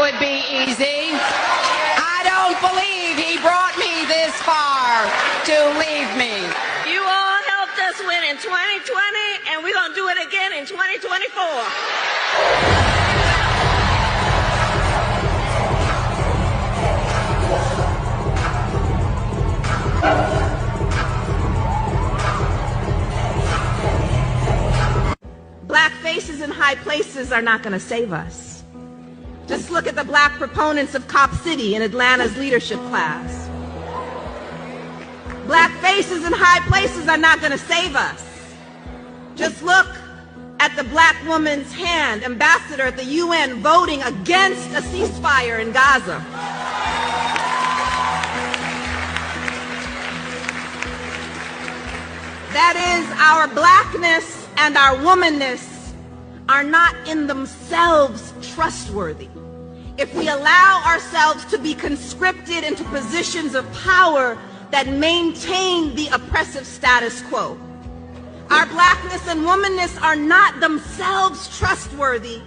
would be easy. I don't believe he brought me this far to leave me. You all helped us win in 2020, and we're going to do it again in 2024. Black faces in high places are not going to save us. Just look at the black proponents of Cop City in Atlanta's leadership class. Black faces in high places are not going to save us. Just look at the black woman's hand, ambassador at the UN, voting against a ceasefire in Gaza. That is, our blackness and our womanness are not in themselves trustworthy. If we allow ourselves to be conscripted into positions of power that maintain the oppressive status quo, our blackness and womanness are not themselves trustworthy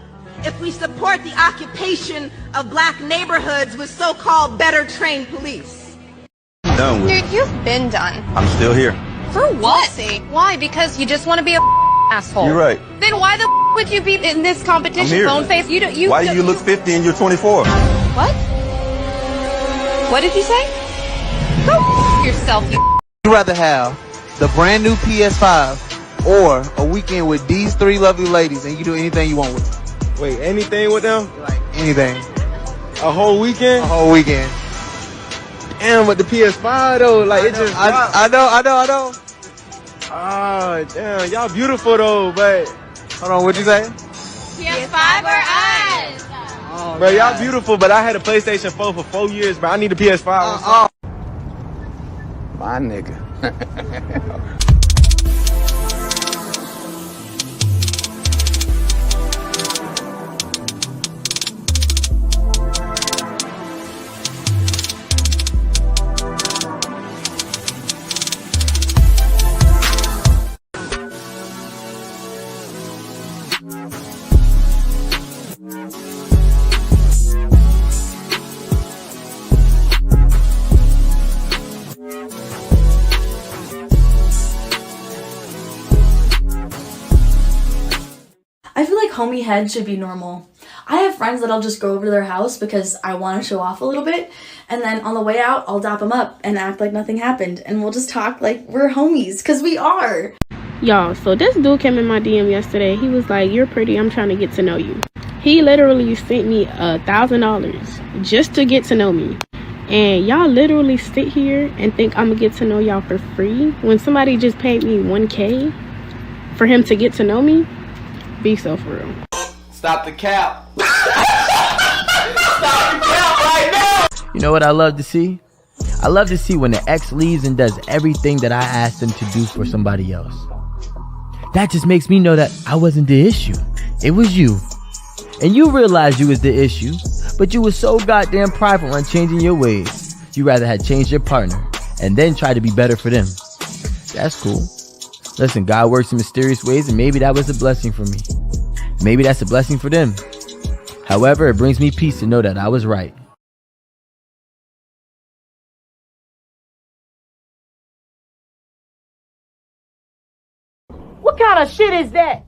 if we support the occupation of black neighborhoods with so-called better trained police. Done with. Dude, you've been done. I'm still here. For what? Why? Because you just want to be a asshole. You're right. Then why the would you be in this competition? I'm here. Bone face. Why do you look 50 and you're 24? What? What did you say? Go yourself. You rather have the brand new PS5 or a weekend with these three lovely ladies and you do anything you want with them? Wait, anything with them? Like anything. A whole weekend? A whole weekend. Damn, with the PS5 though, like it just. I know. Oh, damn, y'all beautiful though, but. Hold on, what'd you say? PS5 or us? Oh, bro, y'all beautiful, but I had a PlayStation 4 for 4 years, bro. I need a PS5. My nigga. I feel like homie head should be normal. I have friends that I'll just go over to their house because I want to show off a little bit, and then on the way out, I'll dap them up and act like nothing happened, and we'll just talk like we're homies, because we are. Y'all, so this dude came in my DM yesterday. He was like, "You're pretty, I'm trying to get to know you." He literally sent me $1,000 just to get to know me. And y'all literally sit here and think I'm gonna get to know y'all for free when somebody just paid me $1K for him to get to know me? Be so for real. Stop the cap. Stop the cap right now. You know what I love to see? I love to see when the ex leaves and does everything that I asked them to do for somebody else. That just makes me know that I wasn't the issue. It was you. And you realized you was the issue, but you was so goddamn prideful on changing your ways. You rather had changed your partner and then try to be better for them. That's cool. Listen, God works in mysterious ways, and maybe that was a blessing for me. Maybe that's a blessing for them. However, it brings me peace to know that I was right. What kind of shit is that?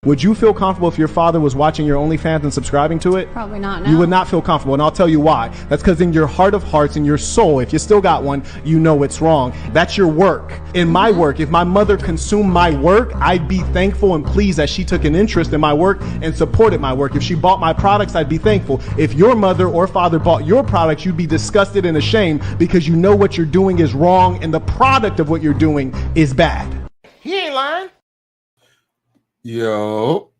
Would you feel comfortable if your father was watching your OnlyFans and subscribing to it? Probably not. No. You would not feel comfortable, and I'll tell you why. That's because in your heart of hearts, in your soul, if you still got one, you know it's wrong. That's your work. In my work, if my mother consumed my work, I'd be thankful and pleased that she took an interest in my work and supported my work. If she bought my products, I'd be thankful. If your mother or father bought your products, you'd be disgusted and ashamed because you know what you're doing is wrong and the product of what you're doing is bad. He ain't lying. Yo.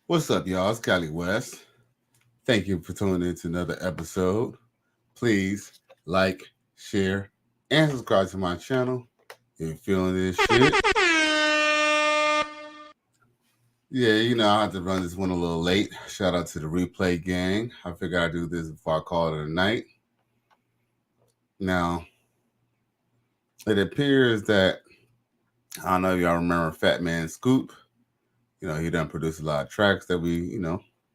What's up, y'all? It's Cali West. Thank you for tuning in to another episode. Please like, share, and subscribe to my channel if you're feeling this shit. Yeah, you know, I had to run this one a little late. Shout out to the replay gang. I figured I'd do this before I call it a night. Now, it appears that, I don't know if y'all remember Fat Man Scoop. He done produced a lot of tracks that we,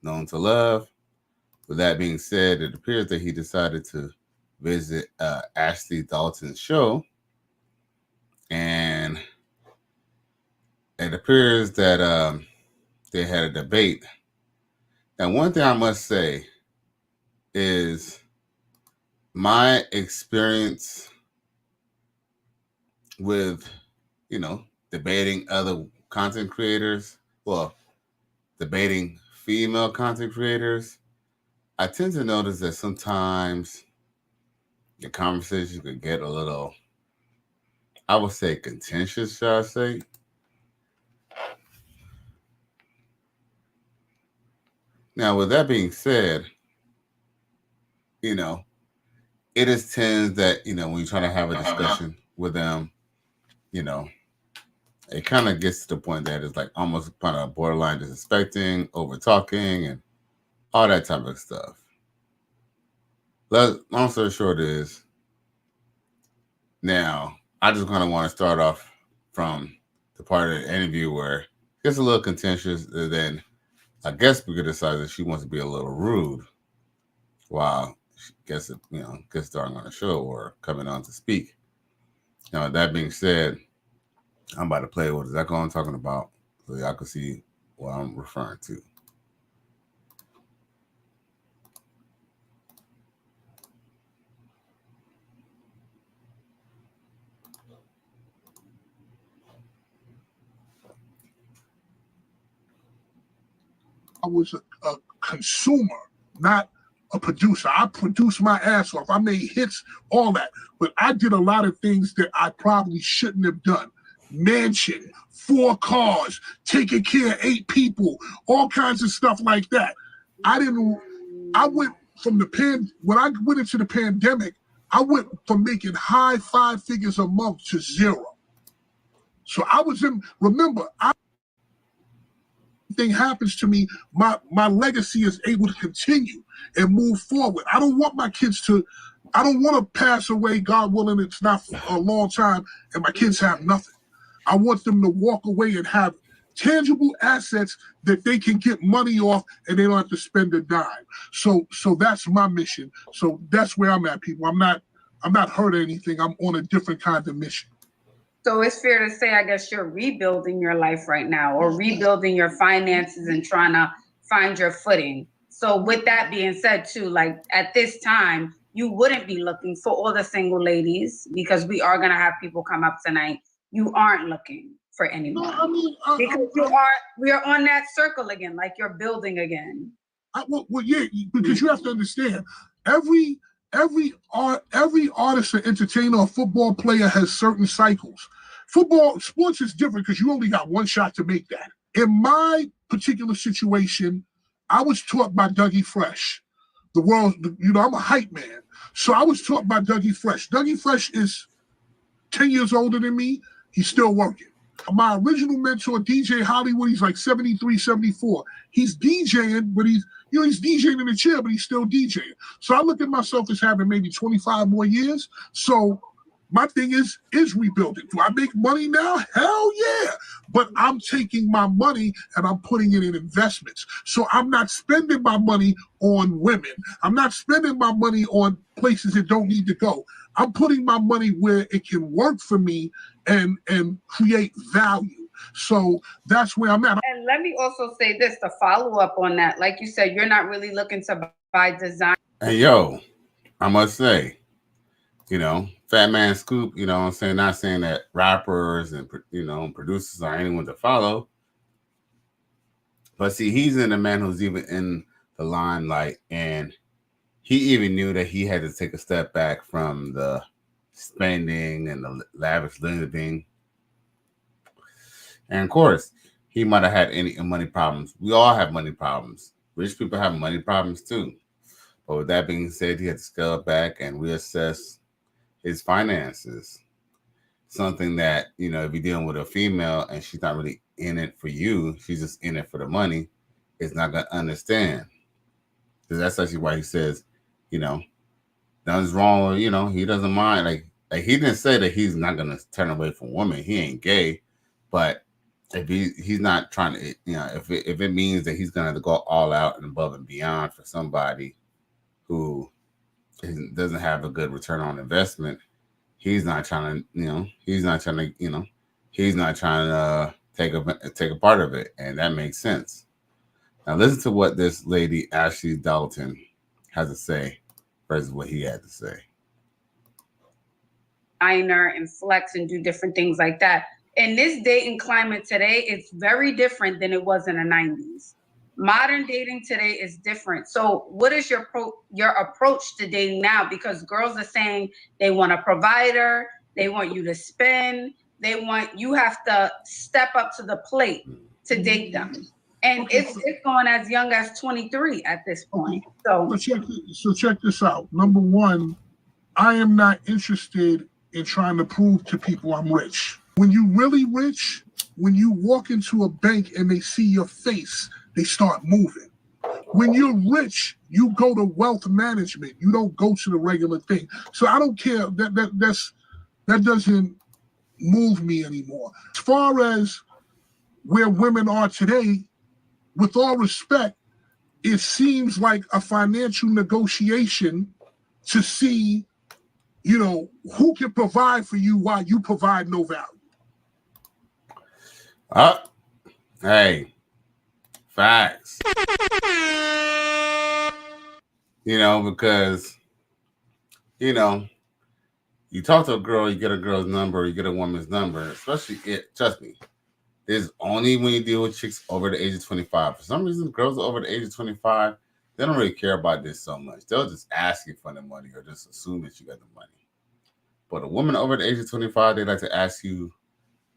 known to love. With that being said, it appears that he decided to visit Ashley Dalton's show. And it appears that they had a debate. Now, one thing I must say is my experience with, debating other content creators, well, debating female content creators, I tend to notice that sometimes the conversation could get a little, I would say, contentious, shall I say. Now, with that being said, it is tends that, when you try to have a discussion with them, it kind of gets to the point that it's like almost kind of borderline disrespecting, over talking, and all that type of stuff. Long story short is, now I just kind of want to start off from the part of the interview where it gets a little contentious, and then I guess we could decide that she wants to be a little rude while she gets started on the show or coming on to speak. Now, that being said, I'm about to play what exactly I'm talking about so y'all can see what I'm referring to. I was a consumer, not a producer. I produced my ass off. I made hits, all that. But I did a lot of things that I probably shouldn't have done. Mansion, 4 cars, taking care of 8 people, all kinds of stuff like that. I went from when I went into the pandemic, I went from making high 5 figures a month to 0. So I was remember, thing happens to me, my legacy is able to continue and move forward. I don't want my kids I don't want to pass away, God willing, it's not a long time, and my kids have nothing. I want them to walk away and have tangible assets that they can get money off and they don't have to spend a dime. So that's my mission. So that's where I'm at, people. I'm not hurting anything. I'm on a different kind of mission. So it's fair to say, I guess, you're rebuilding your life right now, or rebuilding your finances and trying to find your footing. So with that being said, too, like at this time, you wouldn't be looking for all the single ladies, because we are going to have people come up tonight. You aren't looking for anyone. No, I mean, because we are on that circle again, like you're building again. Well, yeah, because you have to understand, every artist or entertainer or football player has certain cycles. Sports is different because you only got one shot to make that. In my particular situation, I was taught by Dougie Fresh. I'm a hype man. So I was taught by Dougie Fresh. Dougie Fresh is 10 years older than me. He's still working. My original mentor, DJ Hollywood, he's like 73, 74. He's DJing, but he's DJing in a chair, but he's still DJing. So I look at myself as having maybe 25 more years. So my thing is rebuilding. Do I make money now? Hell yeah. But I'm taking my money and I'm putting it in investments. So I'm not spending my money on women. I'm not spending my money on places that don't need to go. I'm putting my money where it can work for me and create value. So that's where I'm at. And let me also say this to follow up on that. Like you said, you're not really looking to buy design. And yo, I must say, Fat Man Scoop, I'm saying, not saying that rappers and, producers are anyone to follow. But see, he's in the man who's even in the limelight, and he even knew that he had to take a step back from the spending and the lavish living. And of course, he might have had any money problems. We all have money problems. Rich people have money problems too. But with that being said, he had to scale back and reassess his finances. Something that, if you're dealing with a female and she's not really in it for you, she's just in it for the money, is not going to understand. Because that's actually why he says, nothing's wrong with, he doesn't mind. Like he didn't say that he's not gonna turn away from women. He ain't gay, but if he's not trying to, if it means that he's gonna go all out and above and beyond for somebody who doesn't have a good return on investment, he's not trying to, he's not trying to, he's not trying to take a part of it, and that makes sense. Now listen to what this lady Ashley Dalton has to say versus what he had to say. Diner and flex and do different things like that. In this dating climate today, it's very different than it was in the 90s. Modern dating today is different. So what is your approach to dating now? Because girls are saying they want a provider, they want you to spend, you have to step up to the plate to date them. And it's going as young as 23 at this point. So check this out. Number one, I am not interested in trying to prove to people I'm rich. When you really rich, when you walk into a bank and they see your face, they start moving. When you're rich, you go to wealth management. You don't go to the regular thing. So I don't care. That doesn't move me anymore. As far as where women are today, with all respect, it seems like a financial negotiation to see, who can provide for you while you provide no value. Hey, facts. Because, you talk to a girl, you get a girl's number, you get a woman's number, especially trust me, there's only when you deal with chicks over the age of 25. For some reason, girls over the age of 25, they don't really care about this so much. They'll just ask you for the money or just assume that you got the money. But a woman over the age of 25, they like to ask you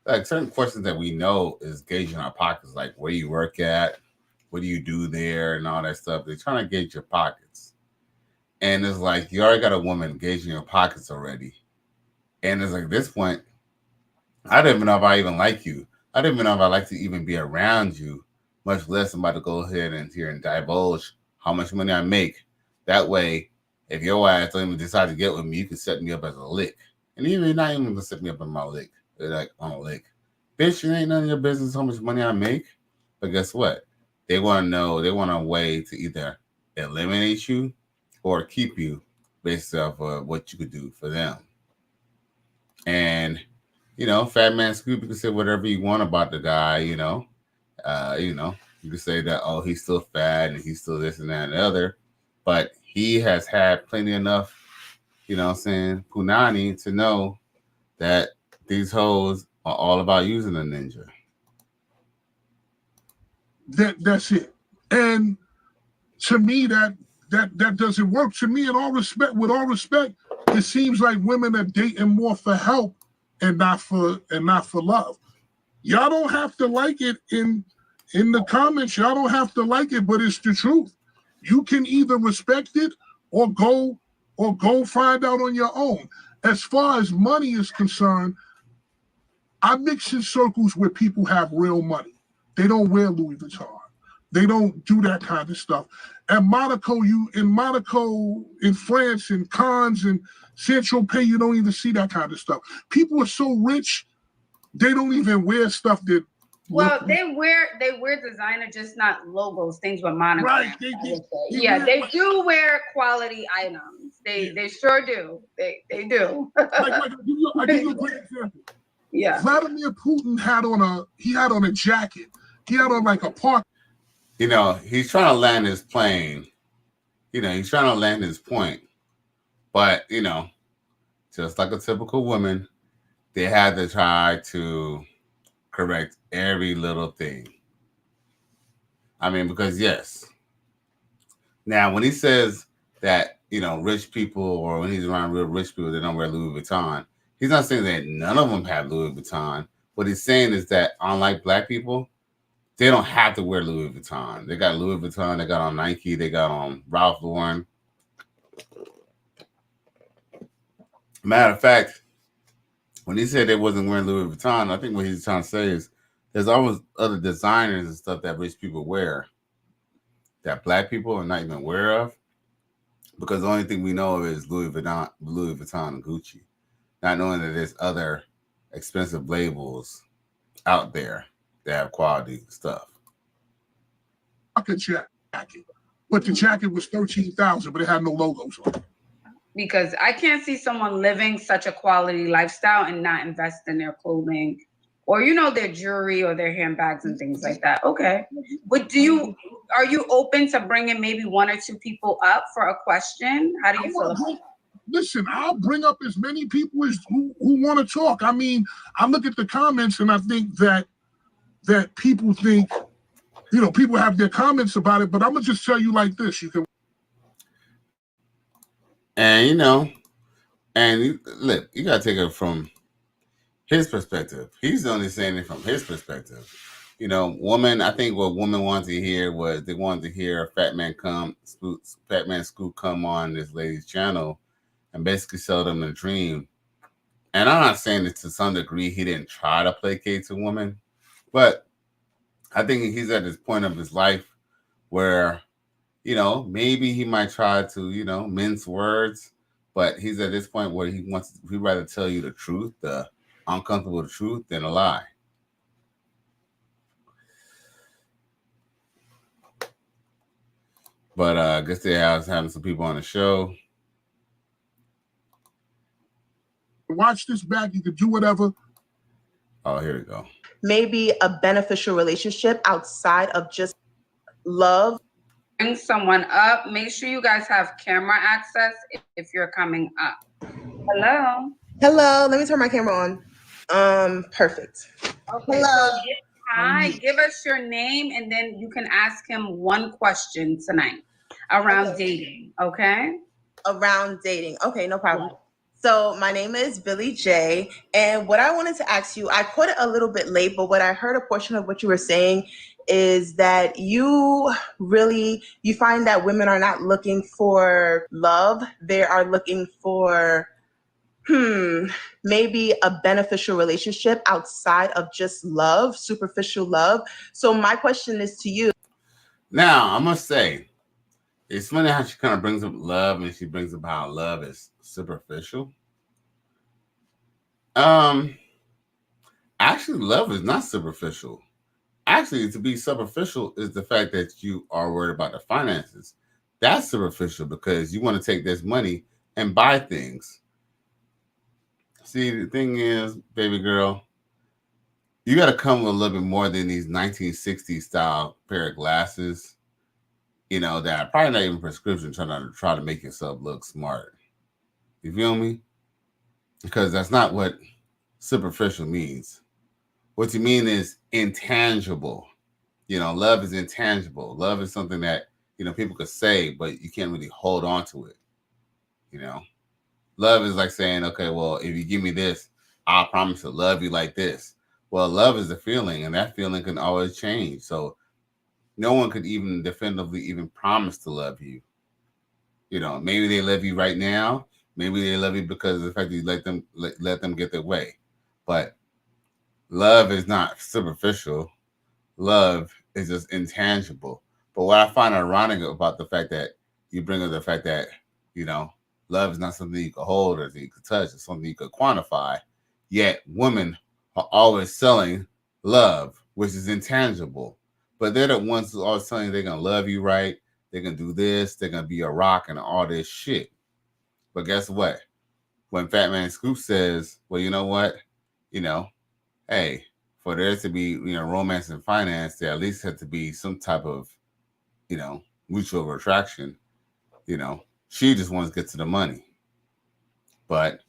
like certain questions that we know is gauging our pockets, like where you work at, what do you do there, and all that stuff. They're trying to gauge your pockets. And it's like you already got a woman gauging your pockets already. And it's like at this point, I don't even know if I even like you. I don't even know if I like to even be around you, much less I'm about to go ahead and divulge how much money I make. That way, if your ass don't even decide to get with me, you can set me up as a lick. And even not even gonna set me up on my lick. They're like on a lick. Bitch, it ain't none of your business how much money I make. But guess what? They want to know, they want a way to either eliminate you or keep you based off of what you could do for them. And Fat Man Scoop, you can say whatever you want about the guy, you can say that, oh, he's still fat and he's still this and that and the other, but he has had plenty enough, punani to know that these hoes are all about using a ninja. That's it. And to me, that doesn't work. To me, with all respect, it seems like women are dating more for help and not for love. Y'all don't have to like it in the comments. Y'all don't have to like it, but it's the truth. You can either respect it or go find out on your own. As far as money is concerned, I mix in circles where people have real money. They don't wear Louis Vuitton. They don't do that kind of stuff. In Monaco, in France, in Cannes, and Saint-Tropez, you don't even see that kind of stuff. People are so rich, they don't even wear stuff that. Well, they wear designer, just not logos, things with Monaco. Right. They do wear quality items. They sure do. They do. I give you a great example. Yeah. Vladimir Putin had on a jacket. He had on like a park. He's trying to land his plane. He's trying to land his point. But, just like a typical woman, they had to try to correct every little thing. I mean, because yes. Now, when he says that, rich people, or when he's around real rich people, they don't wear Louis Vuitton, he's not saying that none of them have Louis Vuitton. What he's saying is that unlike black people, they don't have to wear Louis Vuitton. They got Louis Vuitton, they got on Nike, they got on Ralph Lauren. Matter of fact, when he said they wasn't wearing Louis Vuitton, I think what he's trying to say is there's always other designers and stuff that rich people wear that black people are not even aware of. because the only thing we know of is Louis Vuitton and Gucci, not knowing that there's other expensive labels out there that have quality stuff. Jacket, but the jacket was $13,000, but it had no logos on it. Because I can't see someone living such a quality lifestyle and not invest in their clothing or, you know, their jewelry or their handbags and things like that. Okay. But are you open to bringing maybe one or two people up for a question? How do you feel about that? Listen, I'll bring up as many people as who want to talk. I mean, I look at the comments and I think that people think, you know, people have their comments about it, but I'm going to just tell you like this. You can. And, you know, look, you got to take it from his perspective. He's only saying it from his perspective. You know, I think what women wanted to hear was they wanted to hear Fat Man Scoop come on this lady's channel and basically sell them a dream. And I'm not saying that to some degree he didn't try to placate to women, but I think he's at this point of his life where, you know, maybe he might try to, you know, mince words, but he's at this point where he'd rather tell you the truth, the uncomfortable truth, than a lie. But I guess they have having some people on the show. Watch this back. You can do whatever. Oh, here we go. Maybe a beneficial relationship outside of just love. Bring someone up. Make sure you guys have camera access if you're coming up. Hello. Hello. Let me turn my camera on. Perfect. Okay. Hello. So hi. Give us your name, and then you can ask him one question tonight around dating. Okay. Around dating. Okay, no problem. So my name is Billy J, and what I wanted to ask you, I caught it a little bit late, but what I heard a portion of what you were saying is that you find that women are not looking for love. They are looking for maybe a beneficial relationship outside of just love, superficial love. So my question is to you. Now, I must say, it's funny how she kind of brings up love and she brings up how love is superficial. Actually, love is not superficial. Actually, to be superficial is the fact that you are worried about the finances. That's superficial because you want to take this money and buy things. See, the thing is, baby girl, you got to come with a little bit more than these 1960s style pair of glasses, you know, that are probably not even prescription, try to make yourself look smart. You feel me? Because that's not what superficial means. What you mean is intangible. You know, love is intangible. Love is something that, you know, people could say, but you can't really hold on to it. You know, love is like saying, okay, well, if you give me this, I'll promise to love you like this. Well, love is a feeling, and that feeling can always change. So no one could even definitively even promise to love you. You know, maybe they love you right now. Maybe they love you because of the fact that you let them get their way. But love is not superficial. Love is just intangible. But what I find ironic about the fact that you bring up the fact that, you know, love is not something you can hold or that you can touch. It's something you can quantify. Yet women are always selling love, which is intangible. But they're the ones who are always telling you they're going to love you right. They're going to do this. They're going to be a rock and all this shit. But guess what? When Fat Man Scoop says, well, you know what? You know, hey, for there to be, you know, romance and finance, there at least had to be some type of, you know, mutual attraction. You know, she just wants to get to the money. But,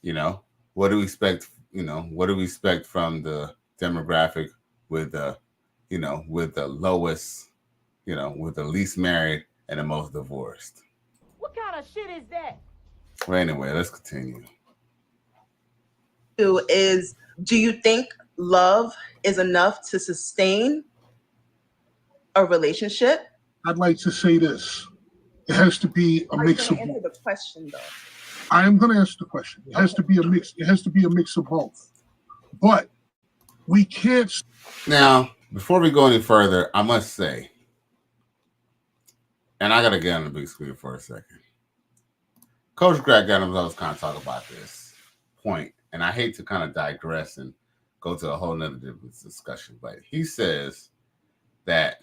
you know, what do we expect? You know, what do we expect from the demographic with the, you know, with the lowest, you know, with the least married and the most divorced? What kind of shit is that? Well, anyway, let's continue. Do you think love is enough to sustain a relationship? I'd like to say this. It has to be a mix of both. Answer the question though. I am going to answer the question. It has to be a mix. It has to be a mix of both. But we can't. Now, before we go any further, I must say, and I got to get on the big screen for a second. Coach Greg Adams always kind of talk about this point, and I hate to kind of digress and go to a whole nother different discussion, but he says that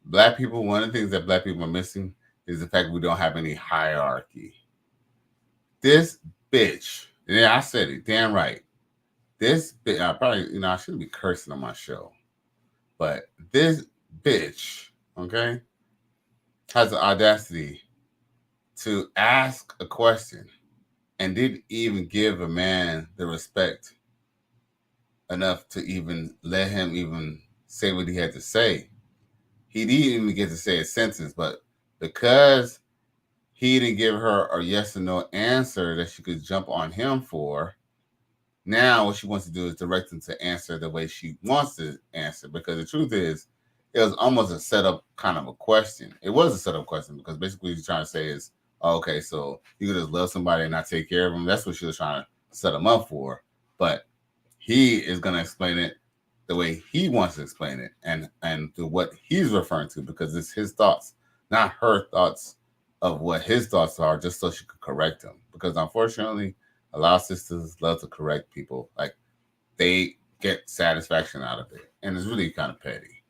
Black people, one of the things that Black people are missing is the fact we don't have any hierarchy. This bitch, yeah, I said it, damn right. This bitch, I probably, I shouldn't be cursing on my show, but this bitch, okay, has the audacity to ask a question and didn't even give a man the respect enough to even let him even say what he had to say. He didn't even get to say a sentence, but because he didn't give her a yes or no answer that she could jump on him for, now what she wants to do is direct him to answer the way she wants to answer. Because the truth is, it was almost a setup kind of a question. It was a setup question because basically what he's trying to say is, oh, okay, so you could just love somebody and not take care of them. That's what she was trying to set him up for. But he is going to explain it the way he wants to explain it and to what he's referring to, because it's his thoughts, not her thoughts of what his thoughts are, just so she could correct him. Because unfortunately, a lot of sisters love to correct people. Like, they get satisfaction out of it. And it's really kind of petty.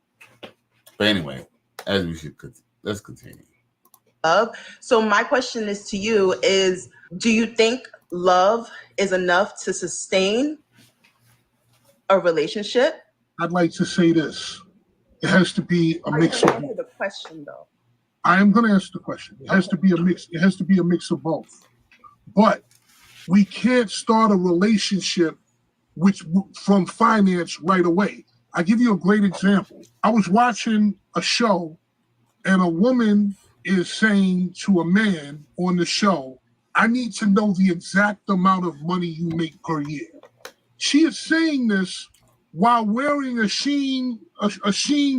But anyway, as we should, let's continue. So my question is to you is, do you think love is enough to sustain a relationship? I'd like to say this. It has to be a mix of both. Answer the question though. I am going to answer the question. It has to be a mix. It has to be a mix of both. But we can't start a relationship from finance right away. I give you a great example. I was watching a show and a woman is saying to a man on the show, I need to know the exact amount of money you make per year. She is saying this while wearing a Sheen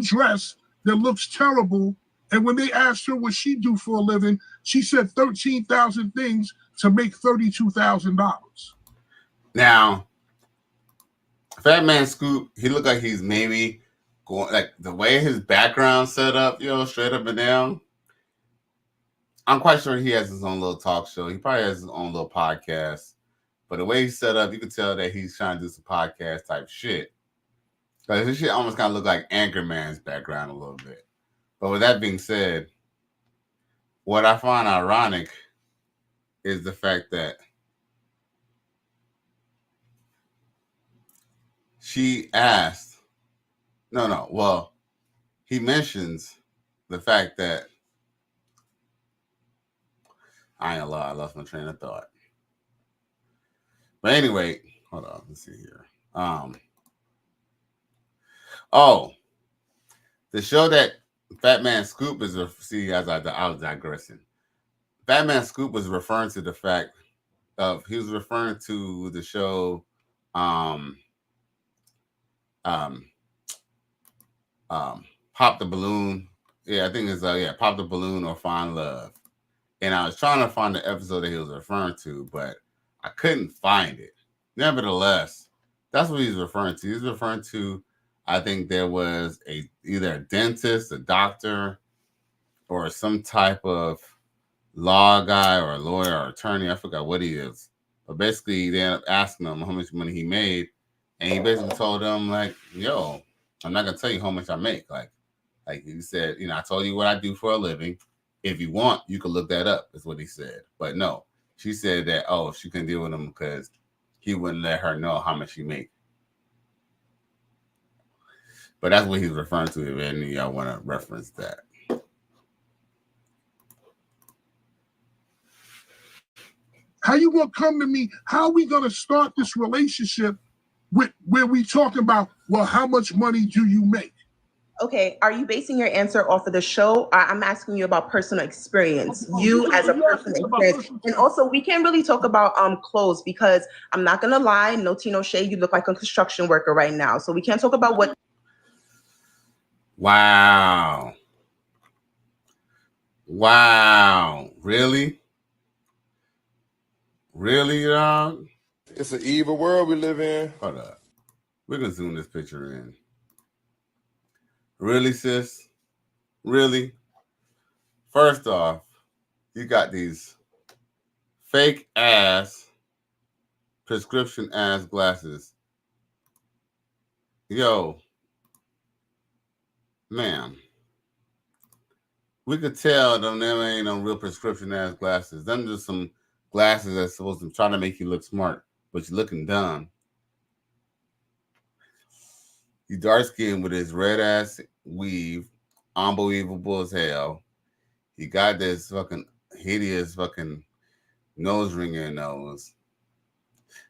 dress that looks terrible. And when they asked her what she do for a living, she said 13,000 things to make $32,000. Now, Fat Man Scoop, he looked like he's maybe going, like the way his background set up, straight up and down. I'm quite sure he has his own little talk show. He probably has his own little podcast. But the way he's set up, you can tell that he's trying to do some podcast type shit. Because this shit almost kind of look like Anchorman's background a little bit. But with that being said, what I find ironic is the fact that she asked, he mentions the fact that, I ain't gonna lie, I lost my train of thought. But anyway, hold on, let's see here. The show that Fat Man Scoop is, I was digressing. Fat Man Scoop was referring to the fact of, he was referring to the show, Pop the Balloon. Yeah, I think it's Pop the Balloon or Find Love. And I was trying to find the episode that he was referring to, but I couldn't find it. Nevertheless, that's what he's referring to. He's referring to, I think there was either a dentist, a doctor, or some type of law guy or a lawyer or attorney. I forgot what he is. But basically, they ended up asking him how much money he made. And he basically told them, like, yo, I'm not going to tell you how much I make. Like he said, I told you what I do for a living. If you want, you can look that up, is what he said. But no, she said that, she couldn't deal with him because he wouldn't let her know how much he make. But that's what he's referring to, if any of y'all want to reference that. How you gonna come to me? How are we gonna start this relationship where we talking about, well, how much money do you make? Okay, are you basing your answer off of the show? I'm asking you about personal experience. You as a person experience. And also, we can't really talk about clothes because I'm not gonna lie, no tea, no shade, you look like a construction worker right now. So we can't talk about what. Wow. Really? Really, dog? It's an evil world we live in. Hold up. We're gonna zoom this picture in. Really, sis? Really? First off, you got these fake ass prescription ass glasses. Yo, man, we could tell them ain't no real prescription ass glasses. Them just some glasses that's supposed to try to make you look smart, but you're looking dumb. He dark skinned with his red ass weave, unbelievable as hell. He got this fucking hideous fucking nose ring in nose.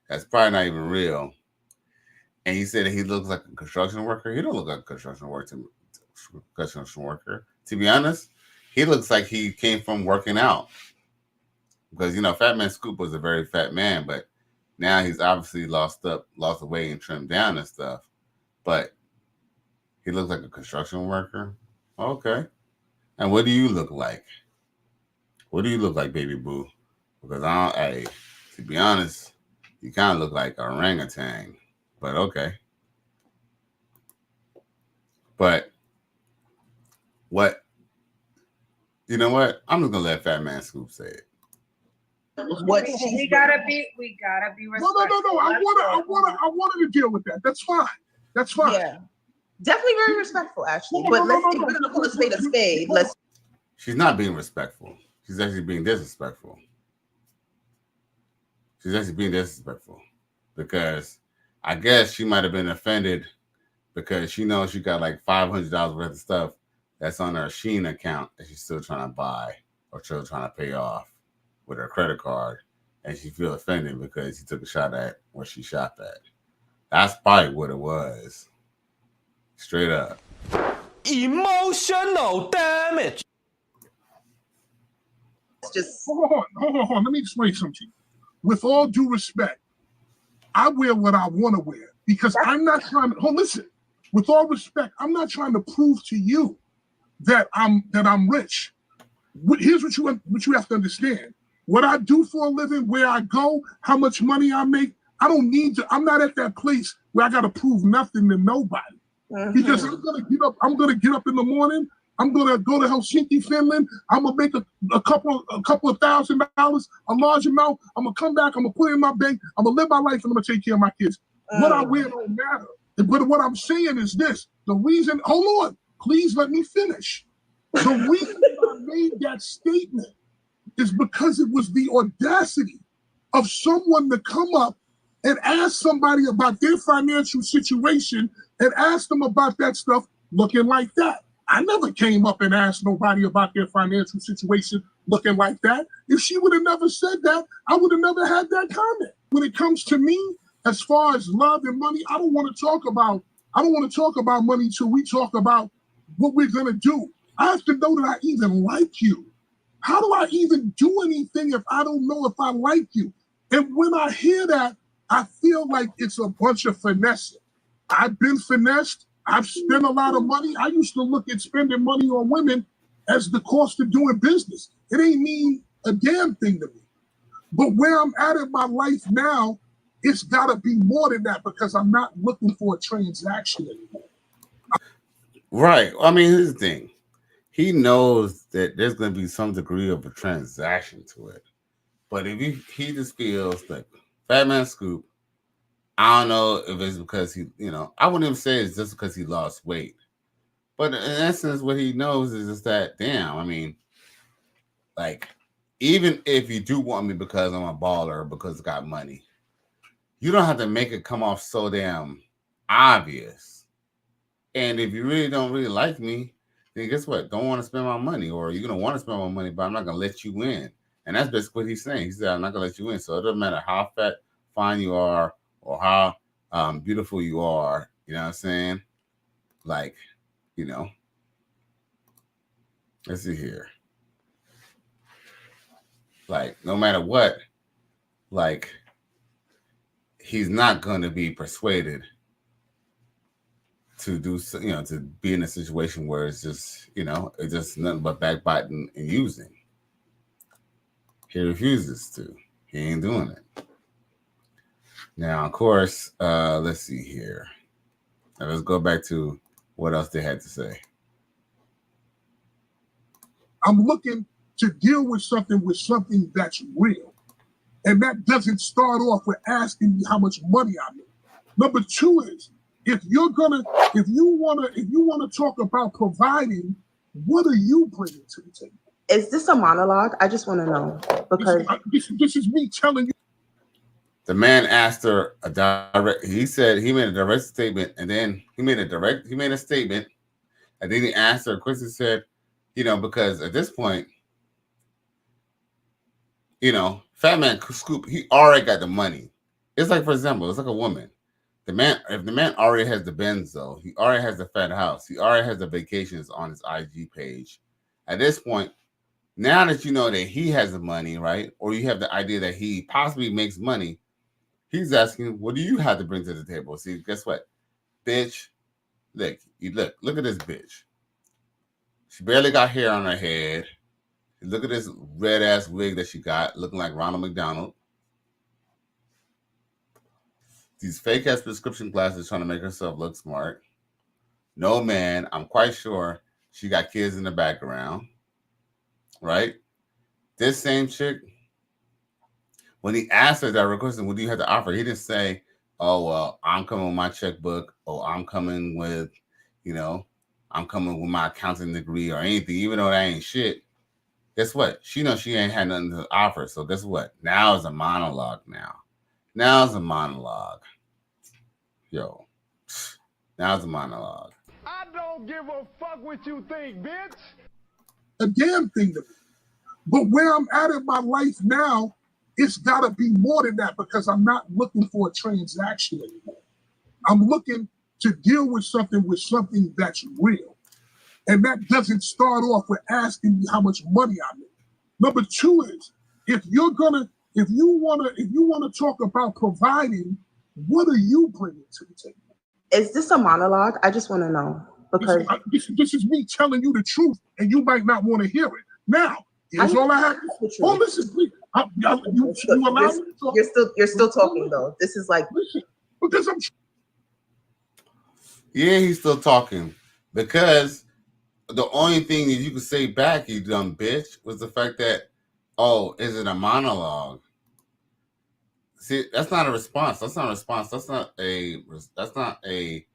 That's probably not even real. And he said that he looks like a construction worker. He don't look like a construction worker. To be honest, he looks like he came from working out. Because, you know, Fat Man Scoop was a very fat man, but now he's obviously lost weight and trimmed down and stuff. But he looks like a construction worker. Okay. And what do you look like? What do you look like, baby boo? Because to be honest, you kind of look like a orangutan. But okay. But you know what? I'm just gonna let Fat Man Scoop say it. We gotta be respectful. No. I wanted to deal with that. That's fine. Yeah. Definitely very respectful, actually. But let's see, we're gonna call a spade a spade. She's not being respectful. She's actually being disrespectful. Because I guess she might have been offended because she knows she got like $500 worth of stuff that's on her Shein account that she's still trying to buy or still trying to pay off with her credit card. And she feels offended because he took a shot at what she shopped at. That's probably what it was. Straight up. Emotional damage. Just hold on. Let me explain something. With all due respect, I wear what I want to wear because I'm not trying to. Listen. With all respect, I'm not trying to prove to you that I'm rich. Here's what you have to understand. What I do for a living, where I go, how much money I make, I don't need to. I'm not at that place where I got to prove nothing to nobody. Because I'm gonna get up in the morning. I'm gonna go to Helsinki, Finland. I'm gonna make a couple of $1,000, a large amount. I'm gonna come back. I'm gonna put it in my bank. I'm gonna live my life, and I'm gonna take care of my kids. What I wear don't matter. But what I'm saying is this: the reason. Hold on, please let me finish. The reason I made that statement is because it was the audacity of someone to come up and ask somebody about their financial situation and ask them about that stuff looking like that. I never came up and asked nobody about their financial situation looking like that. If she would have never said that, I would have never had that comment. When it comes to me, as far as love and money, I don't want to talk about money till we talk about what we're gonna do. I have to know that I even like you. How do I even do anything if I don't know if I like you? And when I hear that, I feel like it's a bunch of finessing. I've been finessed. I've spent a lot of money. I used to look at spending money on women as the cost of doing business. It ain't mean a damn thing to me. But where I'm at in my life now, it's got to be more than that because I'm not looking for a transaction anymore. Right. I mean, here's the thing. He knows that there's going to be some degree of a transaction to it. But if he just feels like Fat Man Scoop, I don't know if it's because I wouldn't even say it's just because he lost weight. But in essence, what he knows is just that, damn, I mean, like, even if you do want me because I'm a baller, because I got money, you don't have to make it come off so damn obvious. And if you really don't really like me, then guess what? Don't want to spend my money, or you're going to want to spend my money, but I'm not going to let you in. And that's basically what he's saying. He said, I'm not going to let you in. So it doesn't matter how fat, fine you are, or how beautiful you are. You know what I'm saying? Like, let's see here. Like, no matter what, like, he's not going to be persuaded to do, to be in a situation where it's just, it's just nothing but backbiting and using. He refuses to. He ain't doing it. Now, of course, let's see here. Now, let's go back to what else they had to say. I'm looking to deal with something that's real. And that doesn't start off with asking me how much money I make. Number two is, if you wanna talk about providing, what are you bringing to the table? Is this a monologue? I just want to know, because this is me telling you. The man asked her a direct. He said he made a direct statement, and then he made a statement, and then he asked her a question. Said, because at this point, Fat Man Scoop, he already got the money. It's like, for example, it's like a woman. If the man already has the Benzo, he already has the fat house, he already has the vacations on his IG page. At this point, now that you know that he has the money, right, or you have the idea that he possibly makes money, he's asking, what do you have to bring to the table? See, guess what? Bitch, look at this bitch. She barely got hair on her head. Look at this red-ass wig that she got, looking like Ronald McDonald. These fake-ass prescription glasses trying to make herself look smart. No, man, I'm quite sure she got kids in the background, right? This same chick, when he asked her that question, what do you have to offer? He didn't say, oh, well, I'm coming with my checkbook, or I'm coming with my accounting degree or anything, even though that ain't shit. Guess what? She knows she ain't had nothing to offer. So guess what? Now is a monologue now. Now's a monologue. Yo. Now's a monologue. I don't give a fuck what you think, bitch. A damn thing to me. But where I'm at in my life now, it's gotta be more than that, because I'm not looking for a transaction anymore. I'm looking to deal with something that's real. And that doesn't start off with asking me how much money I make. Number two is, if you wanna talk about providing, what are you bringing to the table? Is this a monologue? I just want to know, because this is me telling you the truth, and you might not want to hear it. Now, here's all I have. Oh, listen, please. You allow me to talk? You're still talking though. This is like, because I'm. Yeah, he's still talking, because the only thing that you could say back, you dumb bitch, was the fact that, oh, is it a monologue? See, that's not a response. That's not a response. That's not a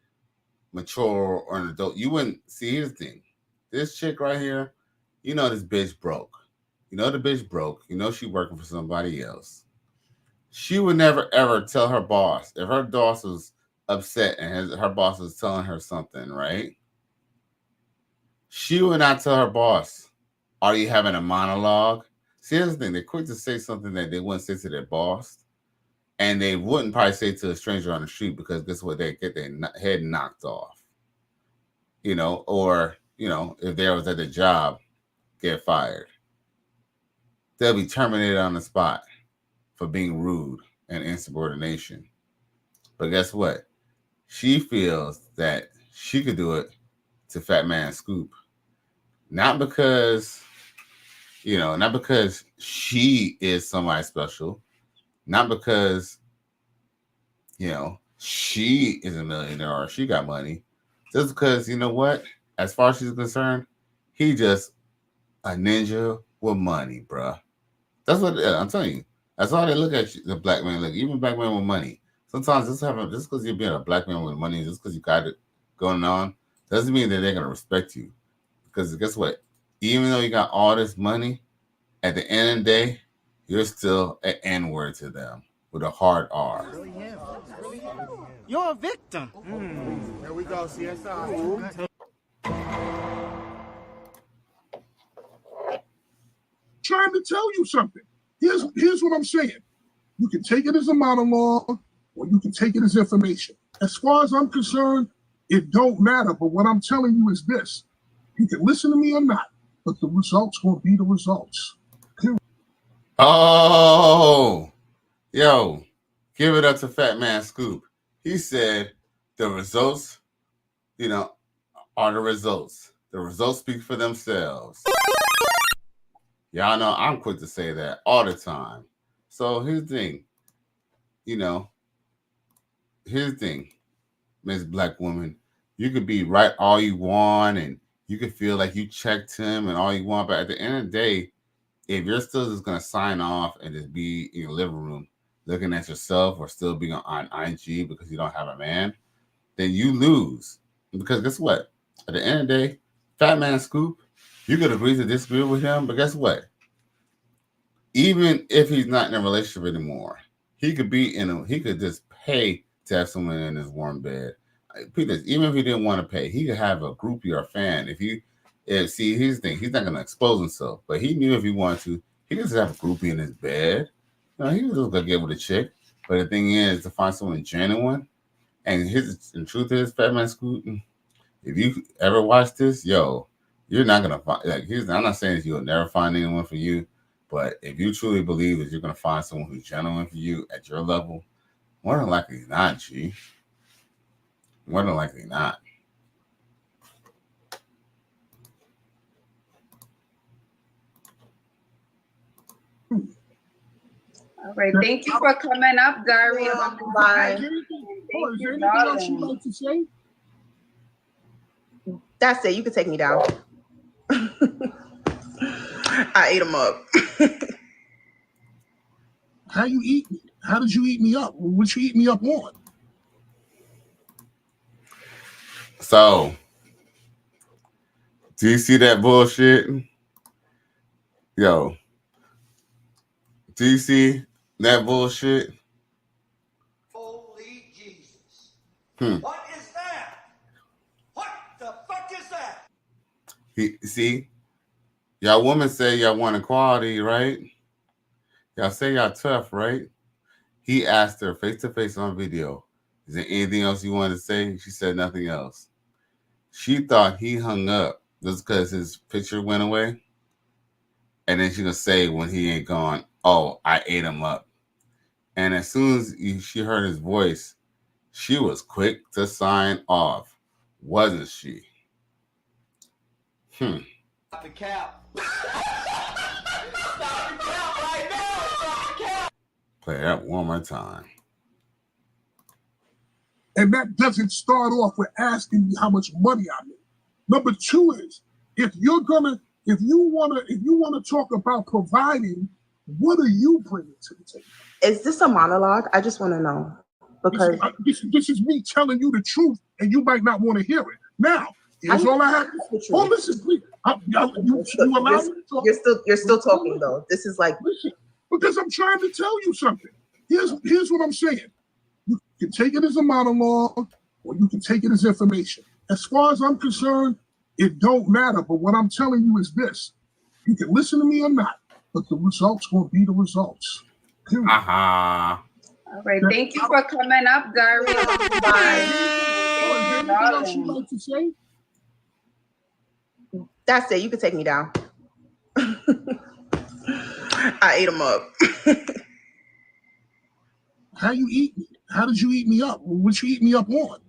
mature or an adult. You wouldn't see. Here's the thing. This chick right here, this bitch broke. The bitch broke. She working for somebody else. She would never ever tell her boss, if her boss was upset and her boss was telling her something, right? She would not tell her boss, are you having a monologue? See, here's the thing. They're quick to say something that they wouldn't say to their boss. And they wouldn't probably say to a stranger on the street, because guess what? They get their head knocked off. Or, if they was at the job, get fired. They'll be terminated on the spot for being rude and insubordination. But guess what? She feels that she could do it to Fat Man Scoop. Not because she is somebody special. Not because, she is a millionaire or she got money. Just because, as far as she's concerned, he just a ninja with money, bruh. That's what I'm telling you. That's all they look at the black man. Look, even black man with money. Sometimes just because you're being a black man with money, just because you got it going on, doesn't mean that they're going to respect you. Because guess what? Even though you got all this money, at the end of the day, you're still an N-word to them with a hard R. You're a victim. Here we go, CSI. Trying to tell you something. Here's what I'm saying. You can take it as a monologue, or you can take it as information. As far as I'm concerned, it don't matter. But what I'm telling you is this. You can listen to me or not, but the results will be the results. Oh, yo, give it up to Fat Man Scoop. He said the results, are the results. The results speak for themselves. Y'all know I'm quick to say that all the time. So here's the thing. Here's the thing, Miss Black Woman. You could be right all you want, and you could feel like you checked him and all you want, but at the end of the day, if you're still just gonna sign off and just be in your living room looking at yourself or still being on IG because you don't have a man, then you lose. Because guess what? At the end of the day, Fat Man Scoop, you could agree to disagree with him, but guess what? Even if he's not in a relationship anymore, he could just pay to have someone in his warm bed. Even if he didn't want to pay, he could have a groupie or a fan. See, here's the thing, he's not gonna expose himself, but he knew if he wanted to, he could just have a groupie in his bed. He was just gonna get with a chick. But the thing is to find someone genuine, and the truth is, Fat Man Scoop, if you ever watch this, you're not gonna find I'm not saying that you'll never find anyone for you, but if you truly believe that you're gonna find someone who's genuine for you at your level, more than likely not, G. More than likely not. All right. Thank you for coming up, Diary of a Bye. Is there anything else you'd like to say? That's it. You can take me down. I ate them up. How you eat me? How did you eat me up? What you eat me up on? So, do you see that bullshit? Yo, do you see that bullshit? Holy Jesus. Hmm. What is that? What the fuck is that? See, y'all women say y'all want equality, right? Y'all say y'all tough, right? He asked her face to face on video, is there anything else you wanted to say? She said nothing else. She thought he hung up just because his picture went away. And then she gonna say when he ain't gone, oh, I ate him up. And as soon as she heard his voice, she was quick to sign off, wasn't she? Stop the cap. Stop the cap right now. Stop the cap. Play that one more time. And that doesn't start off with asking me how much money I make. Number two is, if you wanna talk about providing, what are you bringing to the table? Is this a monologue? I just want to know. Because this is me telling you the truth, and you might not want to hear it. Now, here's all I have. Oh, listen, please. You allow me to talk? You're still talking though. This is like, listen, because I'm trying to tell you something. Here's what I'm saying. You can take it as a monologue, or you can take it as information. As far as I'm concerned, it don't matter. But what I'm telling you is this: you can listen to me or not, but the results will be the results. Aha. All right. Thank you for coming up, Diary of a Bye. Is there anything else you'd like to say? that's it. You can take me down. I ate them up. How you eat me? How did you eat me up? What you eat me up on?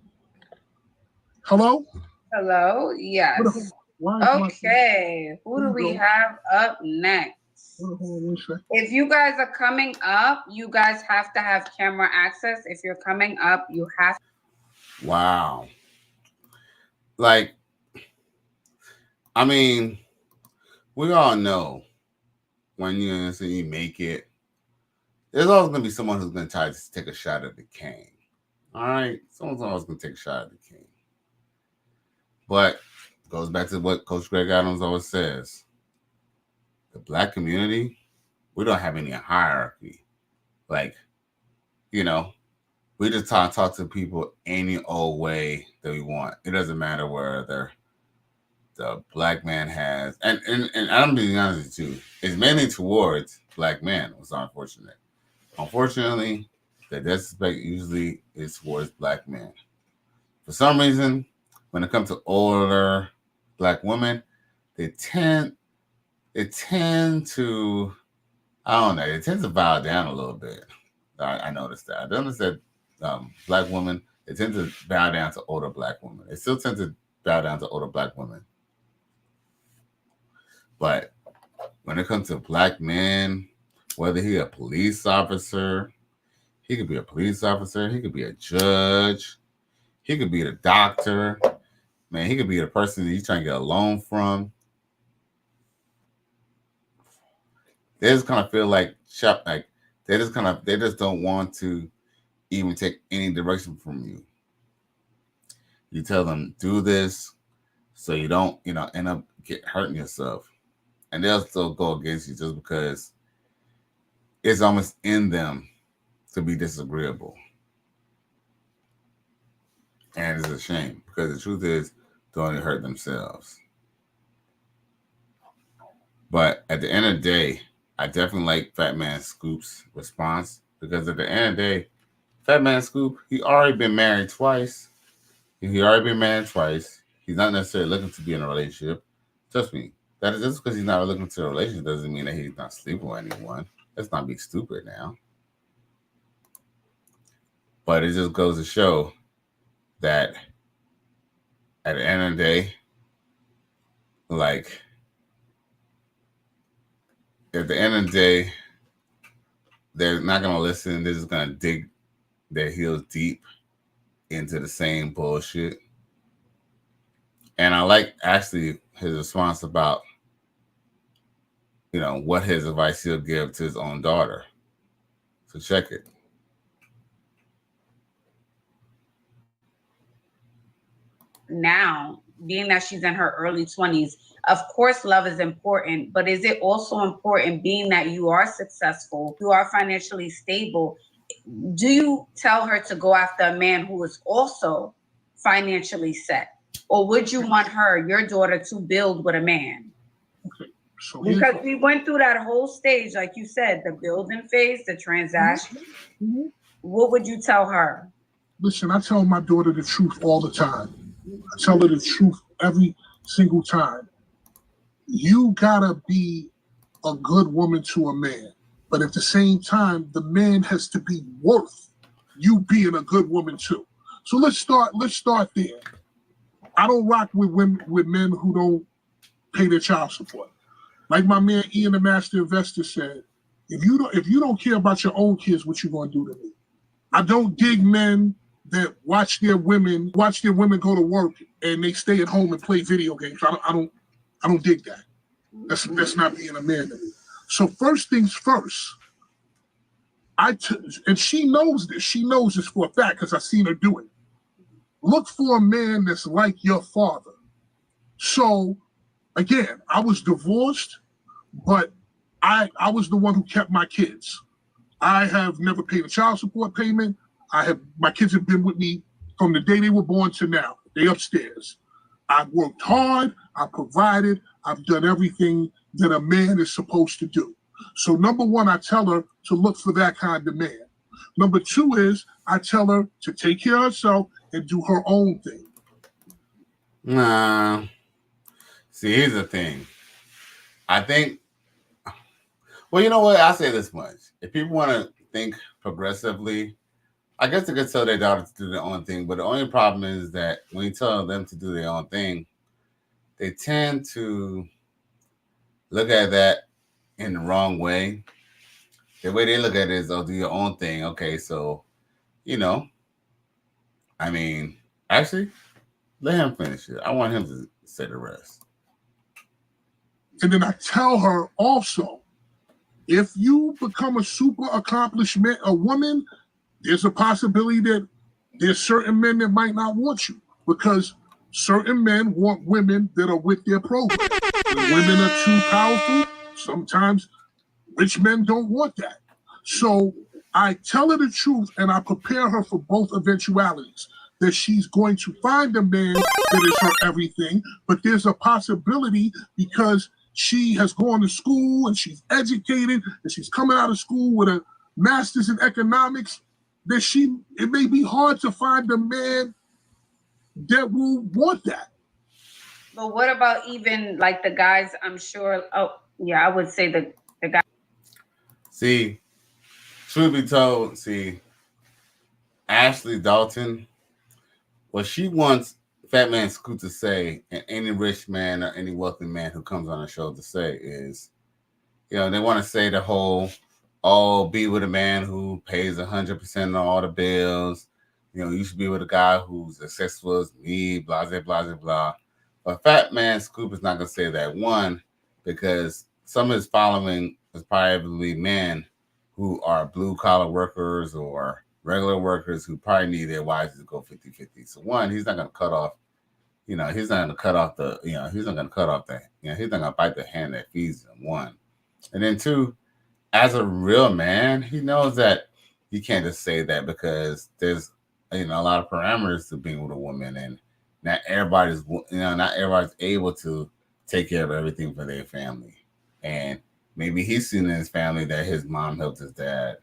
Hello? Hello? Yes. Okay. Who do we have up next? If you guys are coming up, you guys have to have camera access. If you're coming up, you have to. Wow. Like, I mean, we all know when you make it, there's always going to be someone who's going to try to take a shot at the king. All right? Someone's always going to take a shot at the king. But it goes back to what Coach Greg Adams always says. The Black community, we don't have any hierarchy. Like, we just talk to people any old way that we want. It doesn't matter whether the Black man has, and I'm being honest with you, it's mainly towards Black men. It's unfortunate. Unfortunately, the disrespect usually is towards Black men. For some reason, when it comes to older Black women, they tend to, I don't know, they tend to bow down a little bit. I noticed that. I noticed that Black women, they tend to bow down to older Black women. They still tend to bow down to older Black women. But when it comes to Black men, whether he a police officer, he could be a police officer, he could be a judge, he could be the doctor, man, he could be the person that he's trying to get a loan from. They just kind of feel like they just don't want to even take any direction from you. You tell them do this so you don't, end up hurting yourself, and they'll still go against you just because it's almost in them to be disagreeable. And it's a shame because the truth is they only hurt themselves. But at the end of the day, I definitely like Fat Man Scoop's response because at the end of the day, Fat Man Scoop, he already been married twice. He's not necessarily looking to be in a relationship. Trust me, that is just because he's not looking to a relationship doesn't mean that he's not sleeping with anyone. Let's not be stupid now. But it just goes to show that at the end of the day, they're not going to listen. They're just going to dig their heels deep into the same bullshit. And I like actually his response about, what his advice he'll give to his own daughter. So check it. Now, being that she's in her early 20s, of course love is important, but is it also important, being that you are successful, you are financially stable, do you tell her to go after a man who is also financially set? Or would you want your daughter, to build with a man? Okay. So because we went through that whole stage, like you said, the building phase, the transaction. Mm-hmm. What would you tell her? Listen, I tell my daughter the truth all the time. I tell her the truth every single time. You gotta be a good woman to a man, but at the same time, the man has to be worth you being a good woman too. So let's start there. I don't rock with men who don't pay their child support. Like my man Ian, the Master Investor, said, if you don't care about your own kids, what you gonna do to me? I don't dig men that watch their women go to work and they stay at home and play video games. I don't dig that. That's not being a man to me. So first things first, and she knows this. She knows this for a fact because I've seen her do it. Look for a man that's like your father. So again, I was divorced, but I was the one who kept my kids. I have never paid a child support payment. My kids have been with me from the day they were born to now. They upstairs. I've worked hard. I provided. I've done everything that a man is supposed to do. So number one, I tell her to look for that kind of man. Number two is I tell her to take care of herself and do her own thing. Nah. See, here's the thing. I think, well, you know what? I'll say this much. If people want to think progressively, I guess they could tell their daughter to do their own thing. But the only problem is that when you tell them to do their own thing, they tend to look at that in the wrong way. The way they look at it is, oh, do your own thing. Okay, so, actually, let him finish it. I want him to say the rest. And then I tell her also, if you become a super accomplished man, a woman, there's a possibility that there's certain men that might not want you because certain men want women that are with their program. When women are too powerful, sometimes rich men don't want that. So I tell her the truth and I prepare her for both eventualities, that she's going to find a man that is her everything, but there's a possibility because she has gone to school and she's educated and she's coming out of school with a master's in economics, that it may be hard to find a man that will want that. But what about even like the guys? I'm sure. Oh, yeah, I would say the guy. See, truth be told, Ashley Dalton, what she wants Fat Man Scoot to say, and any rich man or any wealthy man who comes on the show to say is, they want to say the whole, be with a man who pays 100% of all the bills. You should be with a guy who's as successful as me, blah, blah, blah, blah, blah. But Fat Man Scoop is not going to say that. One, because some of his following it's probably men who are blue collar workers or regular workers who probably need their wives to go 50-50. So one, he's not going to cut off, he's not going to cut off he's not going to cut off that, he's not going to bite the hand that feeds him, one. And then two, as a real man, he knows that he can't just say that because there's, a lot of parameters to being with a woman, and not everybody's able to take care of everything for their family. And maybe he's seen in his family that his mom helped his dad.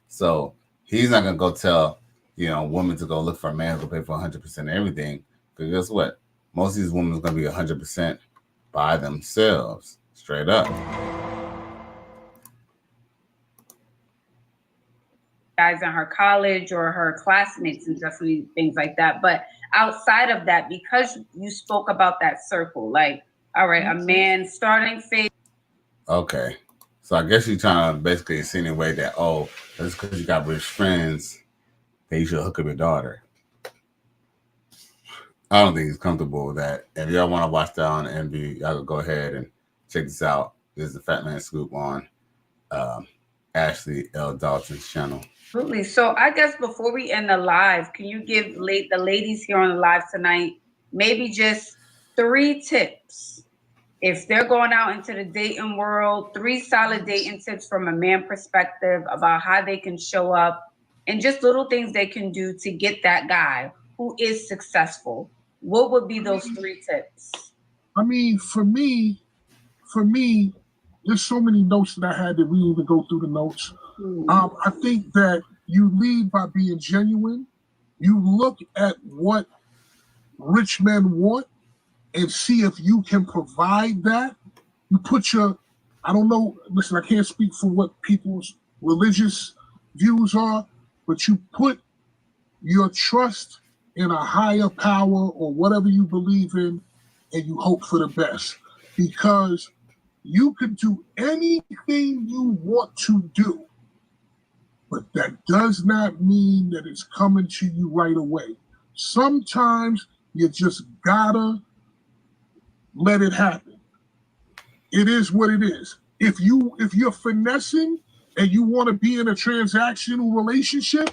So he's not going to go tell, women to go look for a man who will pay for 100% of everything. Because guess what? Most of these women are going to be 100% by themselves, straight up. Guys in her college or her classmates and definitely things like that. But outside of that, because you spoke about that circle, like, all right, a man starting phase. Okay. So I guess you're trying to basically insinuate that, that's because you got rich friends, that you should hook up your daughter. I don't think he's comfortable with that. If y'all want to watch that on Envy, y'all can go ahead and check this out. This is the Fat Man Scoop on Ashley L. Dalton's channel. Absolutely. So I guess before we end the live, can you give the ladies here on the live tonight maybe just 3 tips? If they're going out into the dating world, 3 solid dating tips from a man perspective about how they can show up and just little things they can do to get that guy who is successful. What would be those 3 tips? I mean, for me, there's so many notes that I had that we need to go through the notes. I think that you lead by being genuine. You look at what rich men want and see if you can provide that. You put I don't know, listen, I can't speak for what people's religious views are, but you put your trust in a higher power or whatever you believe in, and you hope for the best. Because you can do anything you want to do, but that does not mean that it's coming to you right away. Sometimes you just gotta let it happen. It is what it is. If you're finessing and you want to be in a transactional relationship,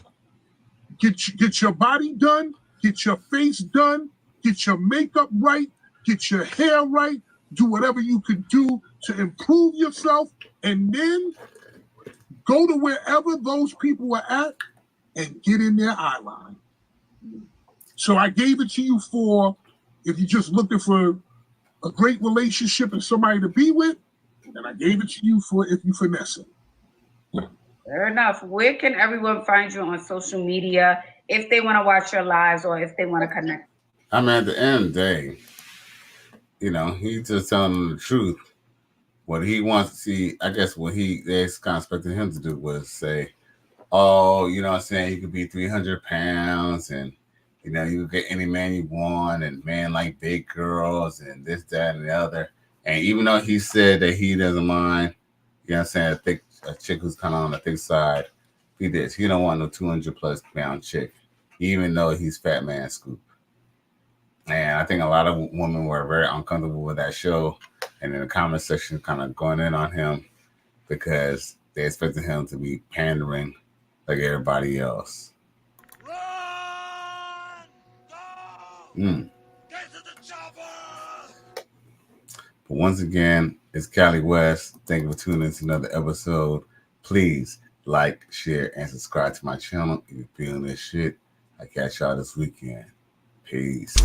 get your body done, get your face done, get your makeup right, get your hair right, do whatever you can do to improve yourself, and then go to wherever those people are at and get in their eye line. So I gave it to you for if you're just looking for a great relationship and somebody to be with, and I gave it to you for if you finesse it. Fair enough. Where can everyone find you on social media if they want to watch your lives or if they want to connect? I mean, at the end of the day, he's just telling them the truth. What he wants to see, I guess what they kind of expected him to do was say, you know what I'm saying, you could be 300 pounds and, you could get any man you want and man like big girls and this, that, and the other. And even though he said that he doesn't mind, you know what I'm saying, a chick who's kind of on the thick side, he don't want no 200+ pound chick, even though he's Fat Man Scoop. And I think a lot of women were very uncomfortable with that show. And in the comment section, kind of going in on him because they expected him to be pandering like everybody else. But once again, it's Cali West. Thank you for tuning in to another episode. Please like, share, and subscribe to my channel if you're feeling this shit. I catch y'all this weekend. Peace.